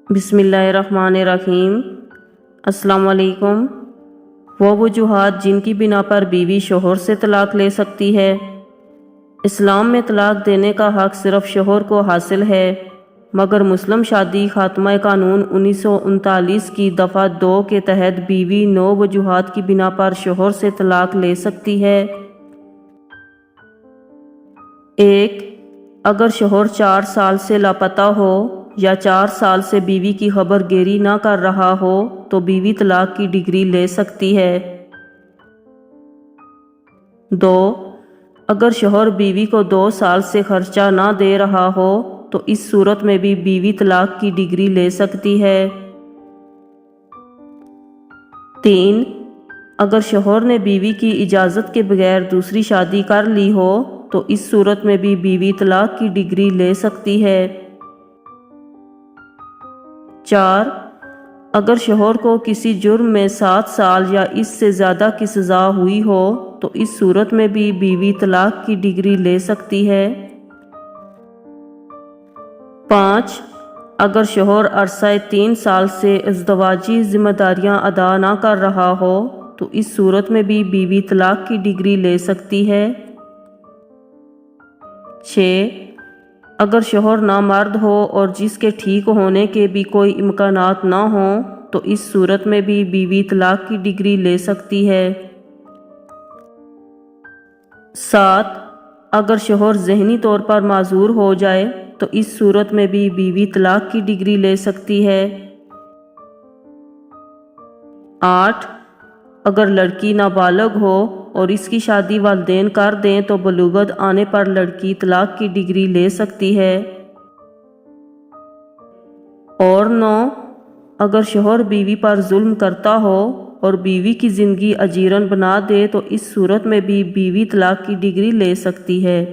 بسم اللہ الرحمن الرحیم۔ السلام علیکم۔ وہ وجوہات جن کی بنا پر بیوی شوہر سے طلاق لے سکتی ہے۔ اسلام میں طلاق دینے کا حق صرف شوہر کو حاصل ہے، مگر مسلم شادی خاتمہ قانون 1939 کی دفعہ 2 کے تحت بیوی 9 وجوہات کی بنا پر شوہر سے طلاق لے سکتی ہے۔ 1، اگر شوہر 4 سال سے لاپتہ ہو یا 4 سال سے بیوی کی خبر گیری نہ کر رہا ہو تو بیوی طلاق کی ڈگری لے سکتی ہے۔ 2، اگر شوہر بیوی کو 2 سال سے خرچہ نہ دے رہا ہو تو اس صورت میں بھی بیوی طلاق کی ڈگری لے سکتی ہے۔ 3، اگر شوہر نے بیوی کی اجازت کے بغیر دوسری شادی کر لی ہو تو اس صورت میں بھی بیوی طلاق کی ڈگری لے سکتی ہے۔ 4، اگر شوہر کو کسی جرم میں 7 سال یا اس سے زیادہ کی سزا ہوئی ہو تو اس صورت میں بھی بیوی طلاق کی ڈگری لے سکتی ہے۔ 5، اگر شوہر عرصہ 3 سال سے ازدواجی ذمہ داریاں ادا نہ کر رہا ہو تو اس صورت میں بھی بیوی طلاق کی ڈگری لے سکتی ہے۔ 6، اگر شوہر نامرد ہو اور جس کے ٹھیک ہونے کے بھی کوئی امکانات نہ ہوں تو اس صورت میں بھی بیوی طلاق کی ڈگری لے سکتی ہے۔ 7، اگر شوہر ذہنی طور پر معذور ہو جائے تو اس صورت میں بھی بیوی طلاق کی ڈگری لے سکتی ہے۔ 8، اگر لڑکی نابالغ ہو اور اس کی شادی والدین کر دیں تو بلوغت آنے پر لڑکی طلاق کی ڈگری لے سکتی ہے۔ اور 9، اگر شوہر بیوی پر ظلم کرتا ہو اور بیوی کی زندگی اجیرن بنا دے تو اس صورت میں بھی بیوی طلاق کی ڈگری لے سکتی ہے۔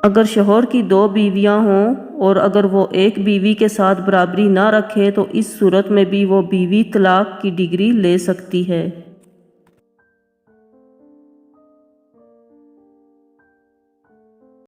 اگر شوہر کی 2 بیویاں ہوں اور اگر وہ ایک بیوی کے ساتھ برابری نہ رکھے تو اس صورت میں بھی وہ بیوی طلاق کی ڈگری لے سکتی ہے۔